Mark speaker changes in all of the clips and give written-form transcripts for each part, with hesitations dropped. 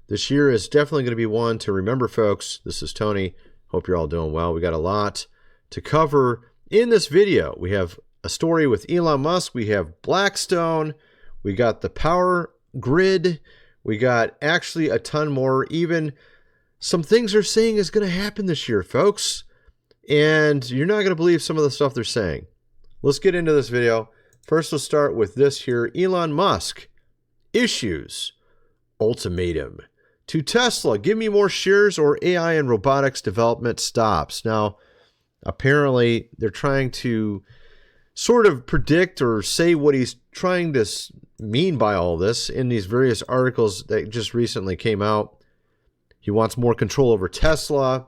Speaker 1: This year is definitely going to be one to remember, folks. This is Tony. Hope you're all doing well. We got a lot to cover in this video. We have a story with Elon Musk. We have Blackstone. We got the power grid. We got actually a ton more. Even some things they're saying is going to happen this year, folks. And you're not going to believe some of the stuff they're saying. Let's get into this video. First, we'll start with this here. Elon Musk issues ultimatum to Tesla. Give me more shares or AI and robotics development stops. Now, apparently, they're trying to sort of predict or say what he's trying to mean by all this in these various articles that just recently came out. He wants more control over Tesla,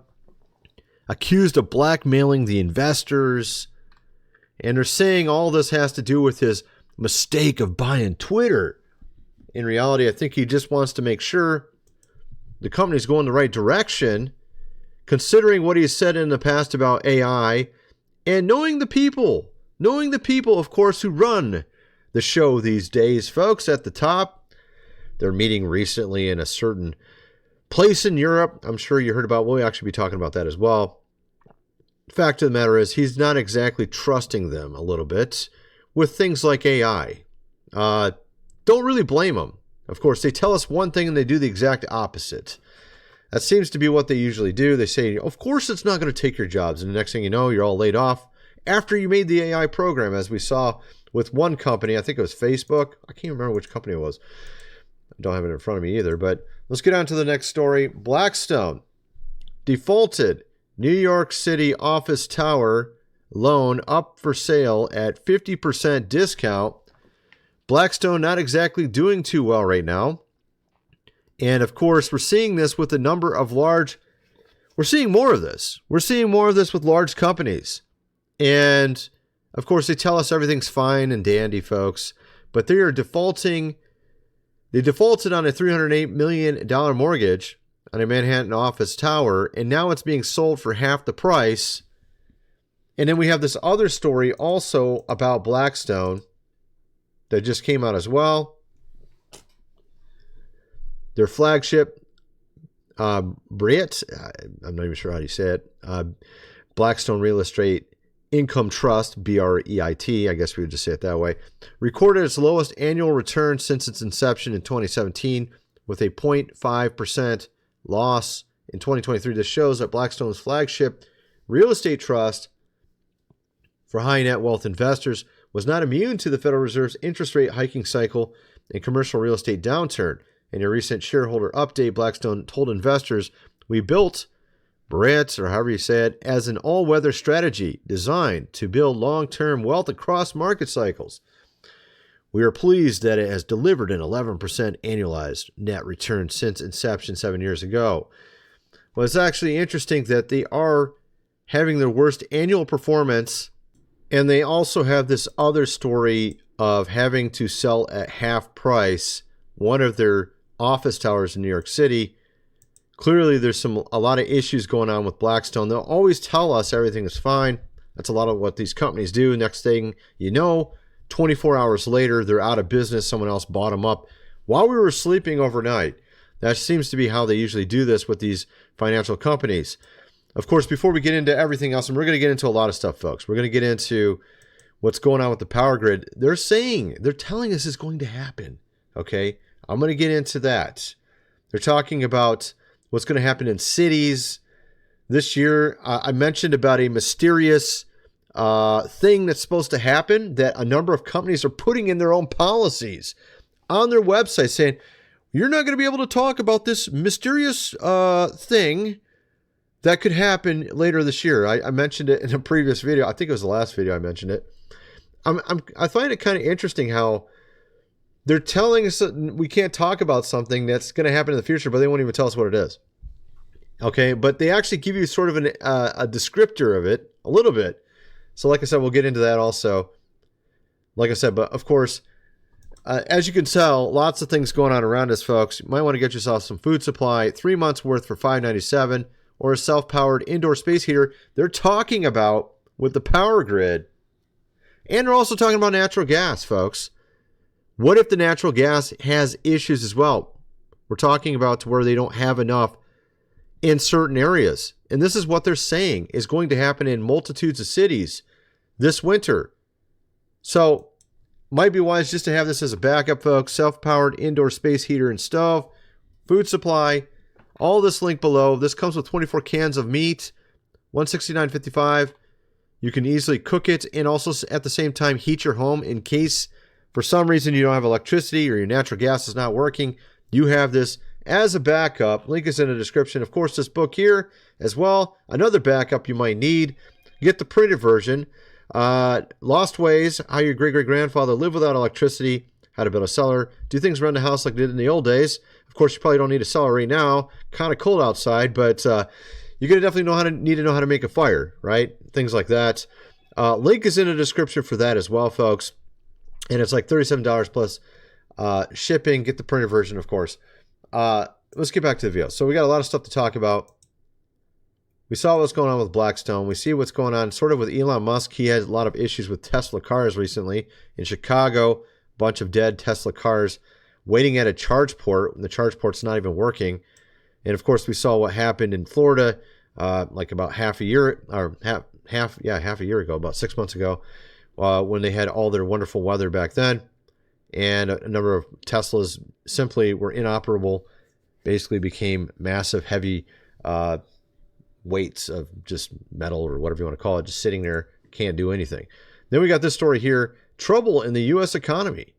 Speaker 1: accused of blackmailing the investors, and they're saying all this has to do with his mistake of buying Twitter. In reality, I think he just wants to make sure the company's going the right direction, considering what he's said in the past about AI, and knowing the people, of course, who run the show these days, folks, at the top. They're meeting recently in a certain place in Europe. I'm sure you heard about. We'll actually be talking about that as well. Fact of the matter is, he's not exactly trusting them a little bit with things like AI. Don't really blame them. Of course, they tell us one thing and they do the exact opposite. That seems to be what they usually do. They say, of course, it's not going to take your jobs. And the next thing you know, you're all laid off after you made the AI program, as we saw with one company. I think it was Facebook. I can't remember which company it was. I don't have it in front of me either. But let's get on to the next story. Blackstone defaulted New York City office tower loan up for sale at 50% discount. Blackstone not exactly doing too well right now. And of course, we're seeing this with a number of we're seeing more of this. We're seeing more of this with large companies. And of course, they tell us everything's fine and dandy, folks, but they are defaulting. They defaulted on a $308 million mortgage on a Manhattan office tower, and now it's being sold for half the price. And then we have this other story also about Blackstone that just came out as well. Their flagship, Bret, I'm not even sure how you say it, Blackstone Real Estate Income Trust, BREIT, I guess we would just say it that way, recorded its lowest annual return since its inception in 2017 with a 0.5% loss in 2023. This shows that Blackstone's flagship real estate trust for high net wealth investors was not immune to the Federal Reserve's interest rate hiking cycle and commercial real estate downturn. In a recent shareholder update, Blackstone told investors, "We built Bret, or however you say it, as an all-weather strategy designed to build long-term wealth across market cycles. We are pleased that it has delivered an 11% annualized net return since inception 7 years ago." Well, it's actually interesting that they are having their worst annual performance, and they also have this other story of having to sell at half price one of their office towers in New York City. Clearly, there's a lot of issues going on with Blackstone. They'll always tell us everything is fine. That's a lot of what these companies do. Next thing you know, 24 hours later, they're out of business. Someone else bought them up while we were sleeping overnight. That seems to be how they usually do this with these financial companies. Of course, before we get into everything else, and we're going to get into a lot of stuff, folks. We're going to get into what's going on with the power grid. They're telling us it's going to happen. Okay, I'm going to get into that. They're talking about what's going to happen in cities this year. I mentioned about a mysterious thing that's supposed to happen that a number of companies are putting in their own policies on their website saying, you're not going to be able to talk about this mysterious thing that could happen later this year. I mentioned it in a previous video. I think it was the last video I mentioned it. I find it kind of interesting how they're telling us that we can't talk about something that's going to happen in the future, but they won't even tell us what it is. Okay, but they actually give you sort of a descriptor of it, a little bit. So like I said, we'll get into that also. Like I said, but of course, as you can tell, lots of things going on around us, folks. You might want to get yourself some food supply, 3 months worth for $5.97, or a self-powered indoor space heater. They're talking about with the power grid. And they're also talking about natural gas, folks. What if the natural gas has issues as well? We're talking about to where they don't have enough in certain areas. And this is what they're saying is going to happen in multitudes of cities this winter. So might be wise just to have this as a backup, folks. Self-powered indoor space heater and stove, food supply, all this link below. This comes with 24 cans of meat, $169.55. You can easily cook it and also at the same time heat your home in case for some reason you don't have electricity or your natural gas is not working. You have this as a backup. Link is in the description. Of course, this book here as well, another backup you might need. Get the printed version. Lost Ways, How Your Great-Great-Grandfather Lived Without Electricity, How to Build a Cellar, Do Things Around the House Like they did in the old days. Of course, you probably don't need a cellar right now. Kind of cold outside, but you're going to definitely need to know how to make a fire, right? Things like that. Link is in the description for that as well, folks. And it's like $37 plus shipping. Get the printed version, of course. Let's get back to the video. So we got a lot of stuff to talk about. We saw what's going on with Blackstone. We see what's going on sort of with Elon Musk. He has a lot of issues with Tesla cars recently. In Chicago, a bunch of dead Tesla cars waiting at a charge port, and the charge port's not even working. And of course, we saw what happened in Florida, like about half a year ago, about 6 months ago, when they had all their wonderful weather back then, and a number of Teslas simply were inoperable, basically became massive, heavy weights of just metal or whatever you want to call it, just sitting there, can't do anything. Then we got this story here: trouble in the U.S. economy.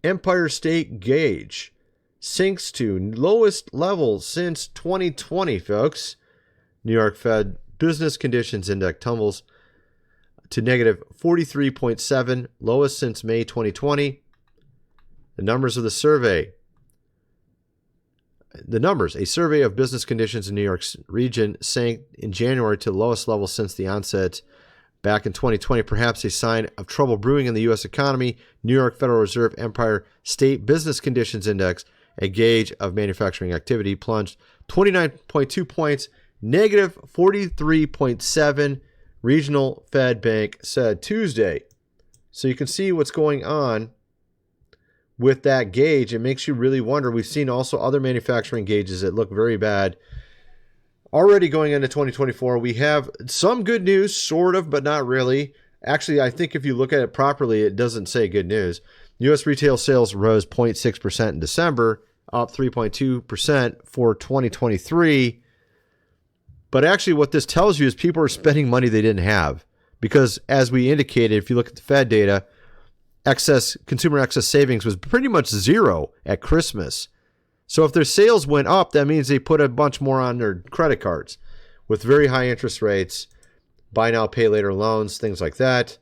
Speaker 1: Empire State Gauge sinks to lowest level since 2020, folks. New York Fed Business Conditions Index tumbles to negative 43.7, lowest since May 2020. The numbers of the survey. A survey of business conditions in New York's region sank in January to the lowest level since the onset back in 2020, perhaps a sign of trouble brewing in the U.S. economy. New York Federal Reserve Empire State Business Conditions Index, a gauge of manufacturing activity, plunged 29.2 points, negative 43.7, regional Fed bank said Tuesday. So you can see what's going on with that gauge. It makes you really wonder. We've seen also other manufacturing gauges that look very bad. Already going into 2024, we have some good news, sort of, but not really. Actually, I think if you look at it properly, it doesn't say good news. U.S. retail sales rose 0.6% in December, up 3.2% for 2023. But actually what this tells you is people are spending money they didn't have. Because as we indicated, if you look at the Fed data, consumer excess savings was pretty much zero at Christmas. So if their sales went up, that means they put a bunch more on their credit cards with very high interest rates, buy now, pay later loans, things like that.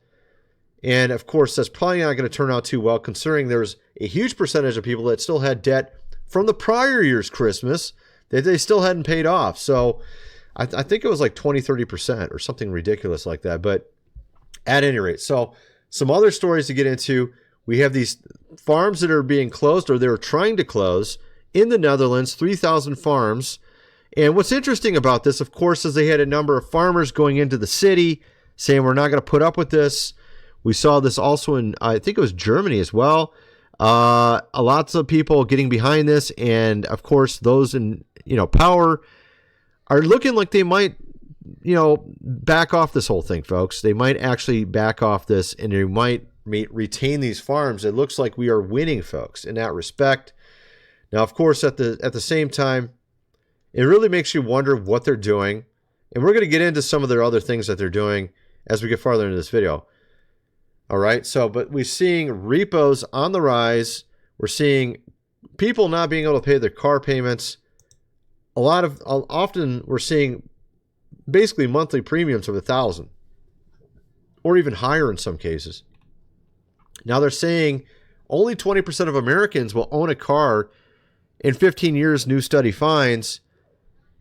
Speaker 1: And of course, that's probably not going to turn out too well, considering there's a huge percentage of people that still had debt from the prior year's Christmas that they still hadn't paid off. So I think it was like 20-30% or something ridiculous like that. But at any rate, so some other stories to get into. We have these farms that are being closed, or they're trying to close in the Netherlands, 3,000 farms. And what's interesting about this, of course, is they had a number of farmers going into the city saying, we're not going to put up with this. We saw this also in, I think it was Germany as well. Lots of people getting behind this. And of course, those in, power are looking like they might, back off this whole thing, folks. They might actually back off this, and they might retain these farms. It looks like we are winning, folks, in that respect. Now, of course, at the same time, it really makes you wonder what they're doing. And we're going to get into some of their other things that they're doing as we get farther into this video. All right. So, but we're seeing repos on the rise. We're seeing people not being able to pay their car payments. Often we're seeing basically monthly premiums of $1,000 or even higher in some cases. Now they're saying only 20% of Americans will own a car in 15 years, new study finds.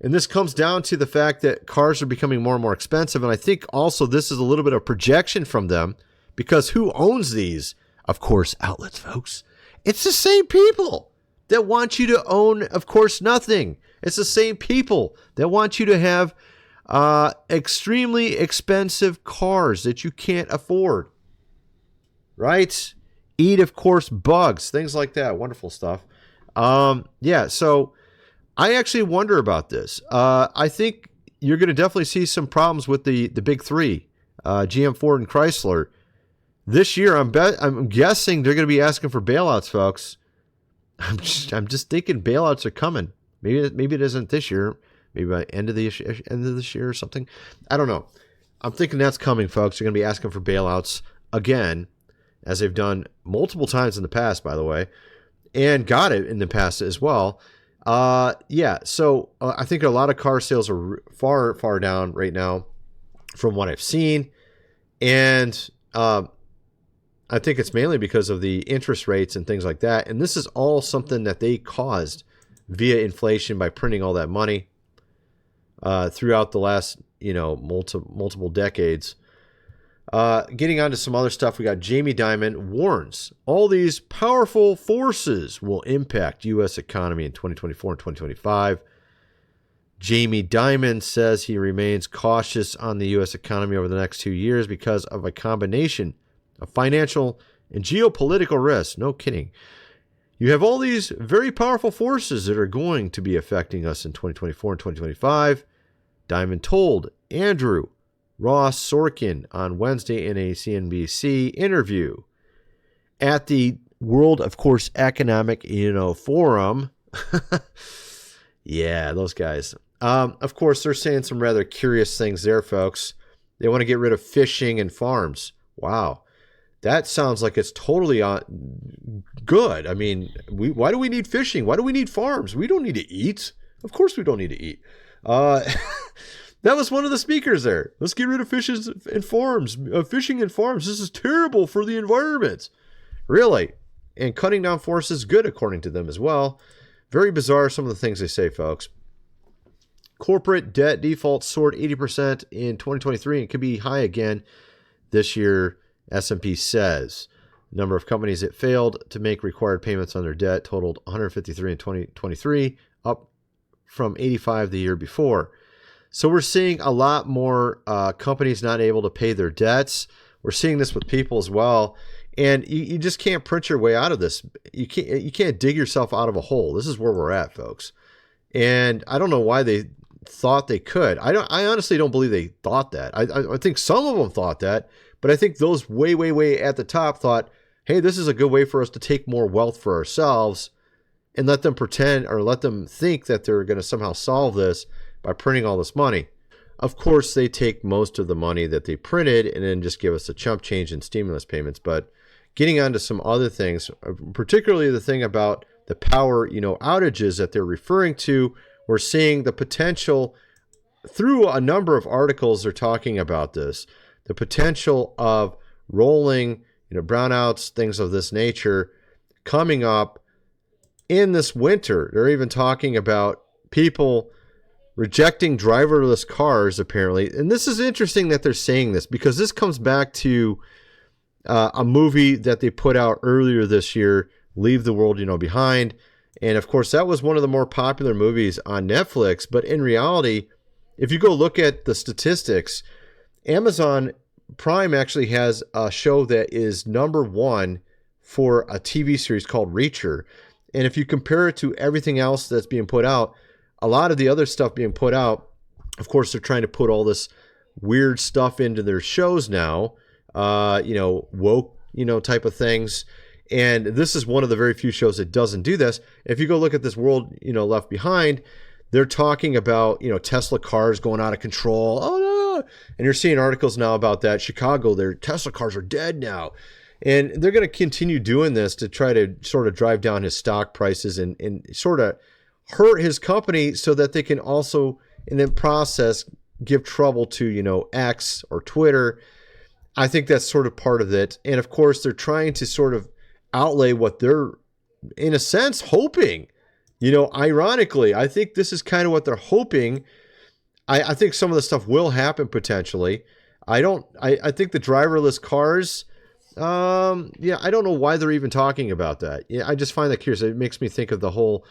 Speaker 1: And this comes down to the fact that cars are becoming more and more expensive. And I think also this is a little bit of projection from them, because who owns these? Of course, outlets, folks. It's the same people that want you to own, of course, nothing. It's the same people that want you to have extremely expensive cars that you can't afford, right? Eat, of course, bugs, things like that. Wonderful stuff. Yeah, so I actually wonder about this. I think you're going to definitely see some problems with the big three, GM, Ford, and Chrysler. This year, I'm guessing they're going to be asking for bailouts, folks. I'm just thinking bailouts are coming. Maybe it isn't this year. Maybe by end of this year or something. I don't know. I'm thinking that's coming, folks. They're going to be asking for bailouts again, as they've done multiple times in the past, by the way, and got it in the past as well. Yeah. So I think a lot of car sales are far down right now, from what I've seen, and I think it's mainly because of the interest rates and things like that. And this is all something that they caused via inflation by printing all that money throughout the last, multiple decades. Getting on to some other stuff, we got Jamie Dimon warns all these powerful forces will impact U.S. economy in 2024 and 2025. Jamie Dimon says he remains cautious on the U.S. economy over the next 2 years because of a combination of financial and geopolitical risks. No kidding. You have all these very powerful forces that are going to be affecting us in 2024 and 2025. Dimon told Andrew Ross Sorkin on Wednesday in a CNBC interview at the World, of course, Economic Forum. Yeah, those guys. Of course, they're saying some rather curious things there, folks. They want to get rid of fishing and farms. Wow. That sounds like it's totally good. I mean, why do we need fishing? Why do we need farms? We don't need to eat. Of course we don't need to eat. That was one of the speakers there. Let's get rid of fishing and farms. Fishing and farms. This is terrible for the environment. Really. And cutting down forests is good, according to them as well. Very bizarre, some of the things they say, folks. Corporate debt default soared 80% in 2023 and could be high again this year, S&P says. The number of companies that failed to make required payments on their debt totaled 153 in 2023, up from 85 the year before. So we're seeing a lot more companies not able to pay their debts. We're seeing this with people as well. And you just can't print your way out of this. You can't dig yourself out of a hole. This is where we're at, folks. And I don't know why they thought they could. I honestly don't believe they thought that. I think some of them thought that, but I think those way at the top thought, hey, this is a good way for us to take more wealth for ourselves and let them pretend or let them think that they're going to somehow solve this by printing all this money. Of course, they take most of the money that they printed and then just give us a chump change in stimulus payments. But getting on to some other things, particularly the thing about the power, outages that they're referring to, we're seeing the potential through a number of articles they're talking about this, the potential of rolling, brownouts, things of this nature coming up in this winter. They're even talking about people rejecting driverless cars, apparently. And this is interesting that they're saying this because this comes back to a movie that they put out earlier this year, Leave the World, Behind. And of course, that was one of the more popular movies on Netflix. But in reality, if you go look at the statistics, Amazon Prime actually has a show that is #1 for a TV series called Reacher. And if you compare it to everything else that's being put out, a lot of the other stuff being put out, of course, they're trying to put all this weird stuff into their shows now, woke, type of things. And this is one of the very few shows that doesn't do this. If you go look at this World, Left Behind, they're talking about, Tesla cars going out of control. Oh, no. And you're seeing articles now about that. Chicago, their Tesla cars are dead now. And they're going to continue doing this to try to sort of drive down his stock prices and sort of hurt his company so that they can also, in the process, give trouble to, X or Twitter. I think that's sort of part of it. And of course, they're trying to sort of outlay what they're, in a sense, hoping. Ironically, I think this is kind of what they're hoping. I think some of the stuff will happen potentially. I think the driverless cars, I don't know why they're even talking about that. Yeah, I just find that curious. It makes me think of the whole,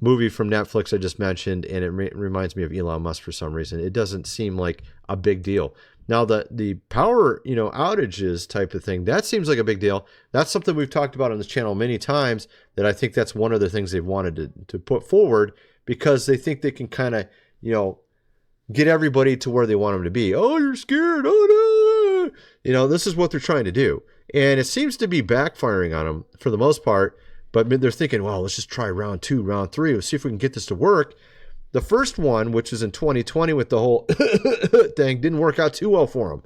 Speaker 1: movie from Netflix I just mentioned, and it reminds me of Elon Musk for some reason. It doesn't seem like a big deal. Now, the power, outages type of thing, that seems like a big deal. That's something we've talked about on this channel many times, that I think that's one of the things they've wanted to put forward, because they think they can kind of, get everybody to where they want them to be. Oh, you're scared. Oh, no. This is what they're trying to do. And it seems to be backfiring on them for the most part. But they're thinking, well, let's just try round 2, round 3. Let's see if we can get this to work. The first one, which was in 2020 with the whole thing, didn't work out too well for them.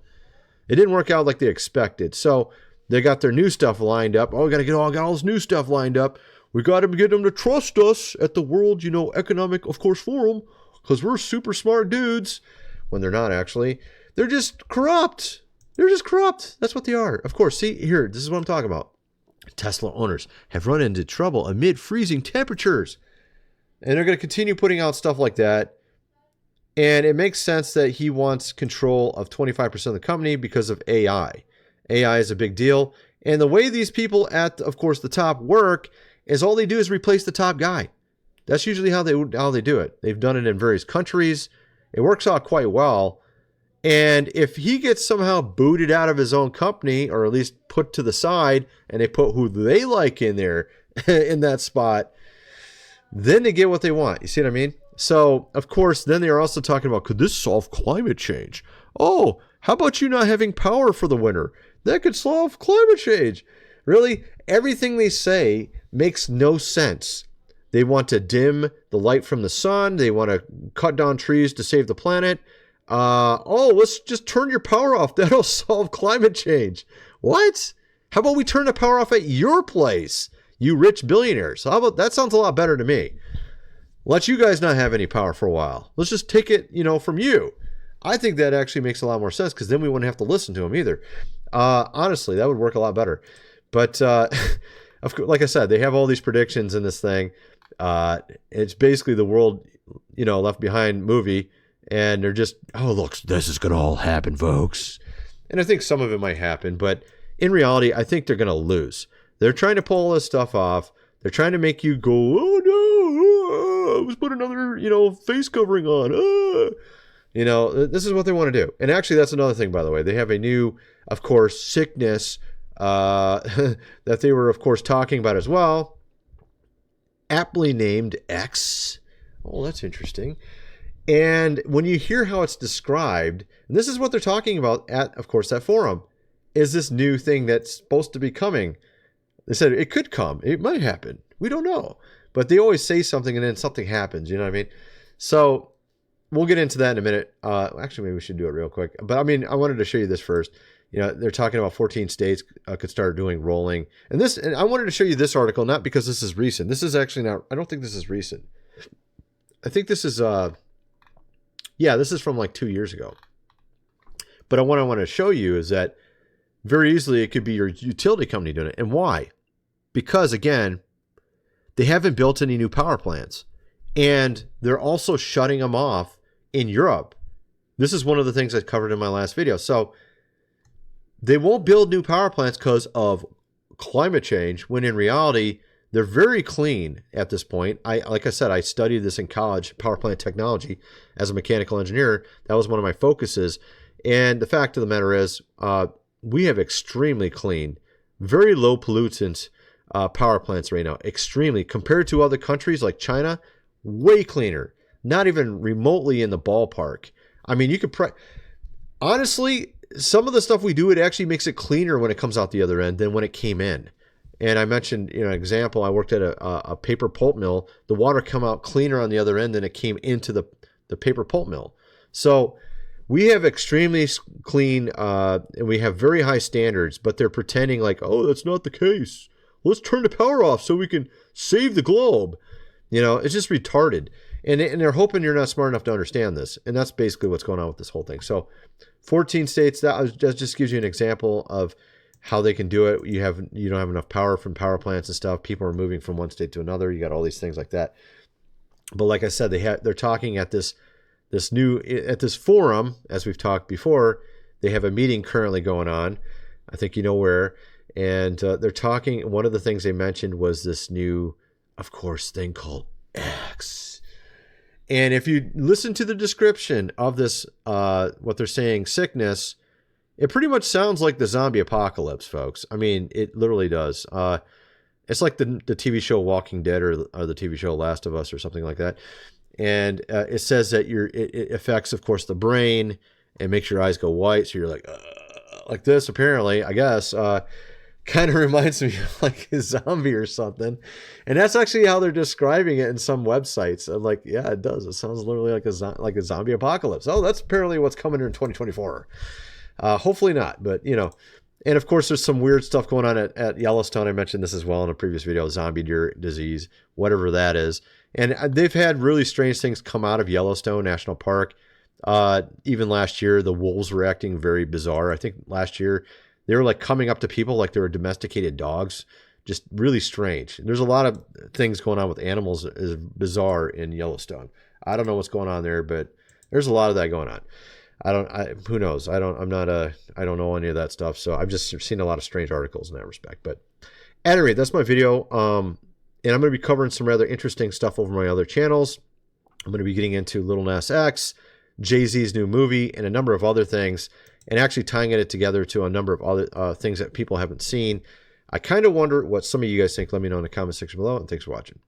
Speaker 1: It didn't work out like they expected. So they got their new stuff lined up. Oh, we got to get all this new stuff lined up. We got to get them to trust us at the World, Economic, of course, Forum, because we're super smart dudes. When they're not, actually. They're just corrupt. They're just corrupt. That's what they are. Of course, see, here, this is what I'm talking about. Tesla owners have run into trouble amid freezing temperatures. And they're going to continue putting out stuff like that. And it makes sense that he wants control of 25% of the company because of AI. AI is a big deal. And the way these people at, of course, the top work is all they do is replace the top guy. That's usually how they do it. They've done it in various countries. It works out quite well. And if he gets somehow booted out of his own company, or at least put to the side, and they put who they like in there, in that spot, then they get what they want. You see what I mean? So, of course, then they are also talking about, could this solve climate change? Oh, how about you not having power for the winter? That could solve climate change. Really? Everything they say makes no sense. They want to dim the light from the sun. They want to cut down trees to save the planet. Let's just turn your power off. That'll solve climate change. What? How about we turn the power off at your place, you rich billionaires? How about that? Sounds a lot better to me. Let you guys not have any power for a while. Let's just take it, from you. I think that actually makes a lot more sense, because then we wouldn't have to listen to them either. Honestly, that would work a lot better. But of course, like I said, they have all these predictions in this thing. It's basically the world, Left Behind movie. And they're just, oh, look, this is going to all happen, folks. And I think some of it might happen. But in reality, I think they're going to lose. They're trying to pull all this stuff off. They're trying to make you go, oh, no, let's put another, face covering on. This is what they want to do. And actually, that's another thing, by the way. They have a new, of course, sickness that they were, of course, talking about as well. Aptly named X. Oh, that's interesting. And when you hear how it's described, and this is what they're talking about at, of course, that forum, is this new thing that's supposed to be coming. They said it could come. It might happen. We don't know. But they always say something and then something happens. You know what I mean? So we'll get into that in a minute. Actually, maybe we should do it real quick. But I wanted to show you this first. They're talking about 14 states could start doing rolling. And I wanted to show you this article, not because this is recent. This is actually not, I don't think this is recent. I think this is, this is from like 2 years ago. But what I want to show you is that very easily it could be your utility company doing it. And why? Because, again, they haven't built any new power plants. And they're also shutting them off in Europe. This is one of the things I covered in my last video. So they won't build new power plants because of climate change, when in reality, they're very clean at this point. Like I said, I studied this in college, power plant technology, as a mechanical engineer. That was one of my focuses. And the fact of the matter is, we have extremely clean, very low pollutant power plants right now. Extremely. Compared to other countries like China, way cleaner. Not even remotely in the ballpark. I mean, you could... Honestly, some of the stuff we do, it actually makes it cleaner when it comes out the other end than when it came in. And I mentioned, an example, I worked at a paper pulp mill. The water come out cleaner on the other end than it came into the paper pulp mill. So we have extremely clean, and we have very high standards, but they're pretending like, oh, that's not the case. Let's turn the power off so we can save the globe. It's just retarded. And they're hoping you're not smart enough to understand this. And that's basically what's going on with this whole thing. So 14 states, that just gives you an example of how they can do it. You don't have enough power from power plants and stuff. People are moving from one state to another. You got all these things like that. But like I said, they're talking at this forum, as we've talked before. They have a meeting currently going on. I think you know where. And they're talking. One of the things they mentioned was this new, of course, thing called And if you listen to the description of this, what they're saying, sickness, it pretty much sounds like the zombie apocalypse, folks. I mean, it literally does. It's like the TV show Walking Dead or the TV show Last of Us or something like that. And it says that it affects, of course, the brain and makes your eyes go white. So you're like this, apparently, I guess. Kind of reminds me of like a zombie or something. And that's actually how they're describing it in some websites. I'm like, yeah, it does. It sounds literally like a zombie apocalypse. Oh, that's apparently what's coming in 2024. Hopefully not, but you know. And of course, there's some weird stuff going on at Yellowstone. I mentioned this as well in a previous video, zombie deer disease, whatever that is. And they've had really strange things come out of Yellowstone National Park. Even last year, the wolves were acting very bizarre. I think last year they were like coming up to people like they were domesticated dogs. Just really strange. There's a lot of things going on with animals is bizarre in Yellowstone. I don't know what's going on there, but there's a lot of that going on. Who knows? I don't know any of that stuff. So I've just seen a lot of strange articles in that respect. But at any rate, that's my video. And I'm going to be covering some rather interesting stuff over my other channels. I'm going to be getting into Lil Nas X, Jay-Z's new movie, and a number of other things, and actually tying it together to a number of other things that people haven't seen. I kind of wonder what some of you guys think. Let me know in the comment section below, and thanks for watching.